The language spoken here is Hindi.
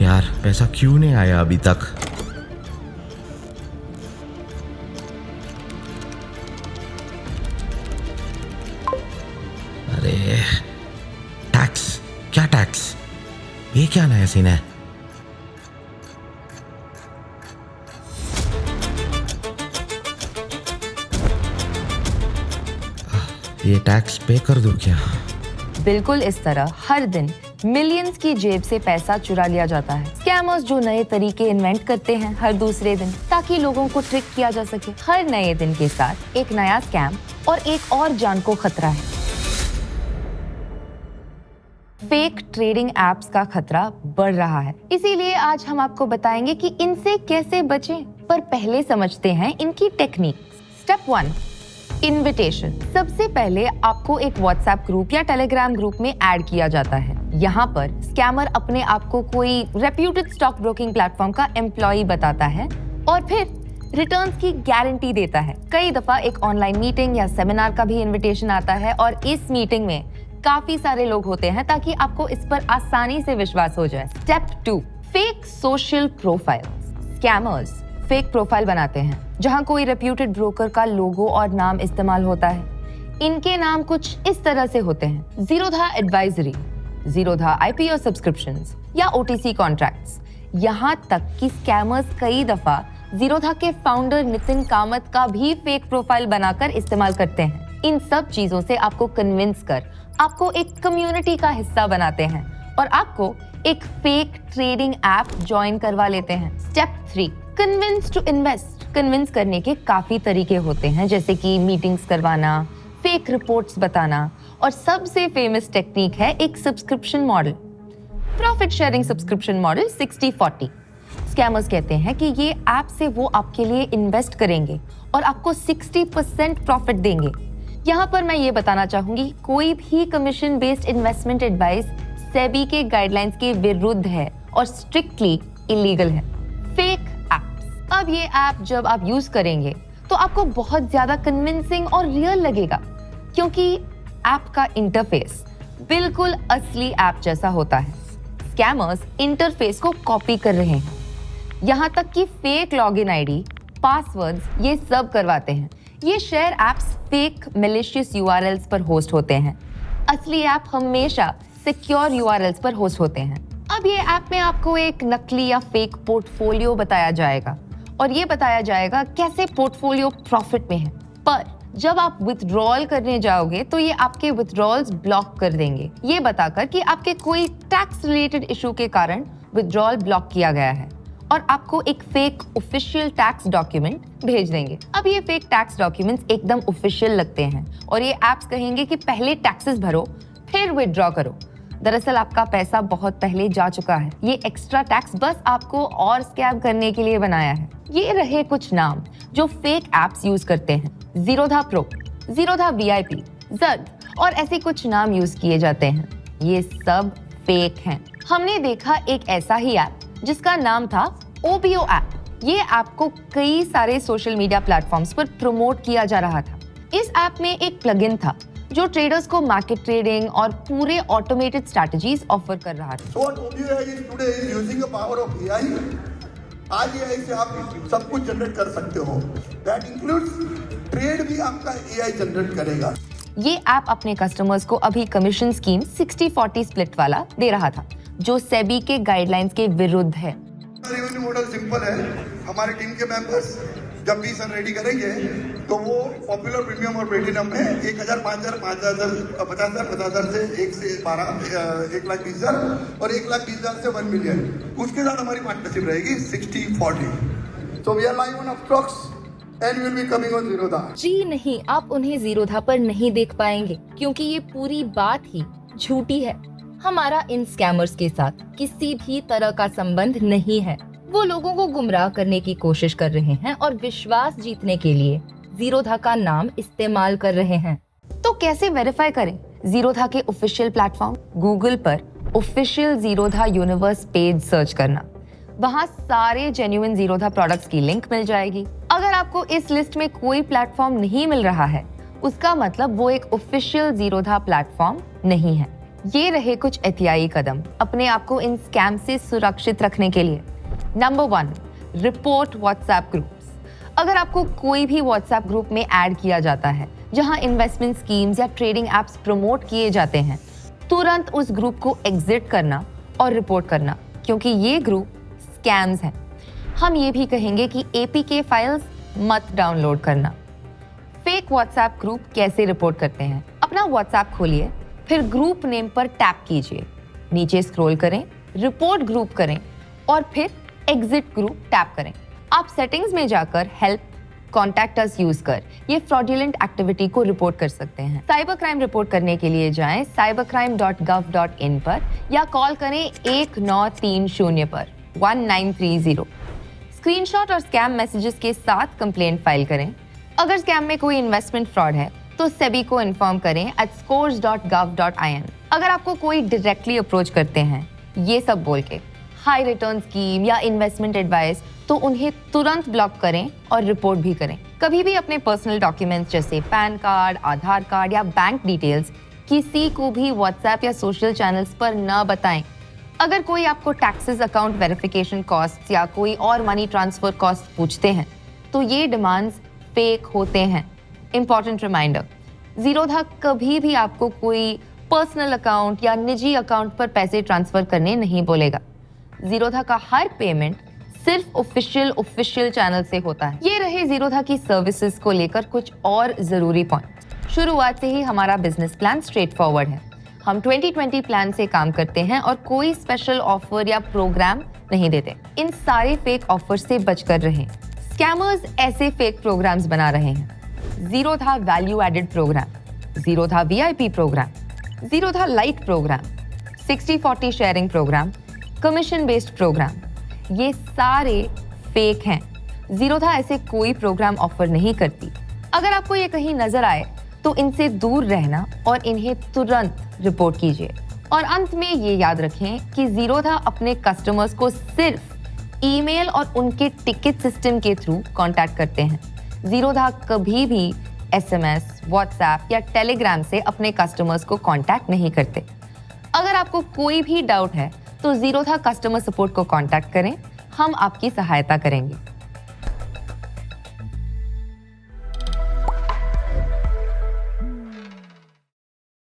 यार पैसा क्यों नहीं आया अभी तक? अरे टैक्स, क्या टैक्स? ये क्या नया सीन है? ये टैक्स पे कर दूं क्या? बिल्कुल इस तरह हर दिन मिलियंस की जेब से पैसा चुरा लिया जाता है। स्कैमर्स जो नए तरीके इन्वेंट करते हैं हर दूसरे दिन ताकि लोगों को ट्रिक किया जा सके। हर नए दिन के साथ एक नया स्कैम और एक और जान को खतरा है। फेक ट्रेडिंग एप्स का खतरा बढ़ रहा है, इसीलिए आज हम आपको बताएंगे कि इनसे कैसे बचें। पर पहले समझते हैं इनकी टेक्निक। Step 1, invitation. सबसे पहले आपको एक व्हाट्सएप ग्रुप या टेलीग्राम ग्रुप में ऐड किया जाता है। यहाँ पर स्कैमर अपने आप को कोई रेप्यूटेड स्टॉक ब्रोकिंग प्लेटफॉर्म का एम्प्लॉय बताता है और फिर रिटर्न्स की गारंटी देता है। कई दफा एक ऑनलाइन मीटिंग या सेमिनार का भी इनविटेशन आता है और इस मीटिंग में काफी सारे लोग होते हैं ताकि आपको इस पर आसानी से विश्वास हो जाए। Step 2, fake social profile. Scammers fake profile बनाते हैं जहां कोई रेप्यूटेड ब्रोकर का लोगो और नाम इस्तेमाल होता है। इनके नाम कुछ इस तरह से होते हैं: Zerodha advisory, Zerodha IPO subscriptions या ओटीसी कॉन्ट्रैक्ट्स। यहाँ तक कि स्कैमर्स कई दफा जीरोधा के फाउंडर नितिन कामत का भी फेक प्रोफाइल बनाकर इस्तेमाल करते हैं। इन सब चीजों से आपको कन्विंस कर आपको एक कम्युनिटी का हिस्सा बनाते हैं और आपको एक फेक ट्रेडिंग ऐप ज्वाइन करवा लेते हैं। Step 3, convince to invest. Convince करने के काफी तरीके होते हैं, जैसे कि मीटिंग्स करवाना, फेक रिपोर्ट्स बताना और सबसे फेमस टेक्निक है एक subscription model, profit sharing subscription model 60-40। Scammers कहते हैं कि ये ऐप से वो आपके लिए इन्वेस्ट करेंगे और आपको 60% प्रॉफिट देंगे। यहाँ पर मैं ये बताना चाहूंगी, कोई भी commission based investment advice SEBI के गाइडलाइंस के विरुद्ध है और स्ट्रिक्टली इलीगल है। Fake apps. अब ये ऐप जब आप यूज करेंगे तो आपको बहुत ज्यादा कन्विंसिंग और रियल लगेगा, क्योंकि ऐप का इंटरफेस बिल्कुल असली ऐप जैसा होता है। स्कैमर्स इंटरफेस को कॉपी कर रहे हैं, यहाँ तक कि फेक लॉगिन आईडी, पासवर्ड्स ये सब करवाते हैं। ये share apps fake malicious URLs पर होस्ट होते हैं। असली ऐप हमेशा सिक्योर यूआरएल्स पर होस्ट होते हैं। अब ये ऐप में आपको एक नकली या फेक पोर्टफोलियो बताया जाएगा और ये बताया जाएगा कैसे पोर्टफोलियो प्रॉफिट में है। पर जब आप विथड्रॉल करने जाओगे तो ये आपके विथड्रॉल्स ब्लॉक कर देंगे, ये बताकर कि आपके कोई टैक्स रिलेटेड इशू के कारण विथड्रॉल ब्लॉक किया गया है और आपको एक फेक ऑफिशियल टैक्स डॉक्यूमेंट भेज देंगे। अब ये फेक टैक्स डॉक्यूमेंट्स एकदम ऑफिशियल लगते हैं और ये एप्स कहेंगे कि पहले टैक्सेस भरो फिर विथड्रॉ करो। दरअसल आपका पैसा बहुत पहले जा चुका है। ये एक्स्ट्रा टैक्स बस आपको और स्कैम करने के लिए बनाया है। ये रहे कुछ नाम जो फेक एप्स यूज करते हैं: Zerodha pro, Zerodha VIP, GERD और ऐसे कुछ नाम यूज किए जाते हैं। ये सब फेक हैं। हमने देखा एक ऐसा ही ऐप जिसका नाम था ओबीओ ऐप। ये ऐप को कई सारे सोशल मीडिया प्लेटफॉर्म्स पर प्रमोट किया जा रहा था। इस ऐप में एक प्लगइन था जो ट्रेडर्स को मार्केट ट्रेडिंग और पूरे ऑटोमेटेड स्ट्रैटेजीज ऑफर कर रहा था। So what OBO is today is using the power of AI. आज AI से आप सब कुछ जनरेट कर सकते हो। That includes ट्रेड भी आपका AI जनरेट करेगा। ये ऐप अपने कस्टमर्स को अभी कमीशन स्कीम 60-40 स्प्लिट वाला दे रहा था, जो सेबी के गाइडलाइंस के विरुद्ध है। रेवेन्यू मॉडल सिंपल है। हमारे टीम के मेंबर्स जब भी सर रेडी करेंगे तो वो पॉपुलर प्रीमियम और प्लेटिनम में 1000, 5000, 50,000, 50,000, 50,000 से 1 से 12, 1,20,000 और 1,20,000 से 1 मिलियन। उसके साथ हमारी पार्टनरशिप रहेगी 60-40। So we are live on Upstox and we will be coming on Zerodha। जी नहीं, आप उन्हें जीरोधा पर नहीं देख पाएंगे क्योंकि ये पूरी बात ही झूठी है। हमारा इन स्कैमर्स के साथ किसी भी तरह का संबंध नहीं है। वो लोगों को गुमराह करने की कोशिश कर रहे हैं और विश्वास जीतने के लिए जीरोधा का नाम इस्तेमाल कर रहे हैं। तो कैसे वेरीफाई करें? जीरोधा के ऑफिशियल प्लेटफॉर्म गूगल पर official Zerodha universe page search करना। वहाँ सारे जेन्युइन जीरोधा प्रोडक्ट्स की लिंक मिल जाएगी। अगर आपको इस लिस्ट में कोई प्लेटफॉर्म नहीं मिल रहा है, उसका मतलब वो एक ऑफिशियल जीरोधा प्लेटफॉर्म नहीं है। ये रहे कुछ एहतियाती कदम अपने आप को इन स्कैम से सुरक्षित रखने के लिए। Number 1, report WhatsApp groups. अगर आपको कोई भी व्हाट्सएप ग्रुप में ऐड किया जाता है जहां इन्वेस्टमेंट स्कीम्स या ट्रेडिंग एप्स प्रमोट किए जाते हैं, तुरंत उस ग्रुप को एग्जिट करना और रिपोर्ट करना, क्योंकि ये ग्रुप स्कैम्स हैं। हम ये भी कहेंगे कि APK फाइल्स मत डाउनलोड करना। फेक व्हाट्सएप ग्रुप कैसे रिपोर्ट करते हैं? अपना व्हाट्सएप खोलिए, फिर ग्रुप नेम पर टैप कीजिए, नीचे स्क्रॉल करें, रिपोर्ट ग्रुप करें और फिर एग्जिट ग्रुप टैप करें। आप सेटिंग्स में जाकर हेल्प कॉन्टैक्ट अस यूज कर ये फ्रॉडुलेंट एक्टिविटी को रिपोर्ट कर सकते हैं। साइबर क्राइम रिपोर्ट करने के लिए जाएं cybercrime.gov.in पर या कॉल करें 1930 पर 1930। स्क्रीनशॉट और स्कैम मैसेजेस के साथ कंप्लेंट फाइल करें। अगर स्कैम में कोई इन्वेस्टमेंट फ्रॉड है तो सेबी को इन्फॉर्म करें @scores.gov.in। अगर आपको कोई डायरेक्टली अप्रोच करते हैं ये सब बोल के हाई रिटर्न स्कीम या इन्वेस्टमेंट एडवाइस, तो उन्हें तुरंत ब्लॉक करें और रिपोर्ट भी करें। कभी भी अपने पर्सनल डॉक्यूमेंट्स जैसे पैन कार्ड, आधार कार्ड या बैंक डिटेल्स किसी को भी व्हाट्सएप या सोशल चैनल्स पर न बताएं। अगर कोई आपको टैक्सेस, अकाउंट वेरिफिकेशन कॉस्ट या कोई और मनी ट्रांसफर कॉस्ट पूछते हैं तो ये डिमांड्स फेक होते हैं। इंपॉर्टेंट रिमाइंडर, जीरोधा कभी भी आपको कोई पर्सनल अकाउंट या निजी अकाउंट पर पैसे ट्रांसफर करने नहीं बोलेगा। जीरोधा का हर पेमेंट सिर्फ ऑफिशियल चैनल से होता है। ये रहे जीरोधा की सर्विसेज को लेकर कुछ और जरूरी पॉइंट। शुरुआत से ही हमारा बिजनेस प्लान स्ट्रेट फॉरवर्ड है। हम 2020 प्लान से काम करते हैं और कोई स्पेशल ऑफर या प्रोग्राम नहीं देते। इन सारे फेक ऑफर से बचकर रहें। स्कैमर्स ऐसे फेक प्रोग्राम्स बना रहे हैं: Zerodha value added programme, Zerodha VIP programme, Zerodha lite programme, 60-40 sharing programme, commission based programme. ये सारे फेक हैं। जीरोधा ऐसे कोई प्रोग्राम ऑफर नहीं करती। अगर आपको ये कहीं नजर आए तो इनसे दूर रहना और इन्हें तुरंत रिपोर्ट कीजिए। और अंत में ये याद रखें कि जीरोधा अपने कस्टमर्स को सिर्फ ईमेल और उनके टिकट सिस्टम के थ्रू कांटेक्ट करते हैं। जीरोधा कभी भी SMS, व्हाट्सएप या टेलीग्राम से अपने कस्टमर्स को कांटेक्ट नहीं करते। अगर आपको कोई भी डाउट है तो जीरोधा कस्टमर सपोर्ट को कांटेक्ट करें, हम आपकी सहायता करेंगे।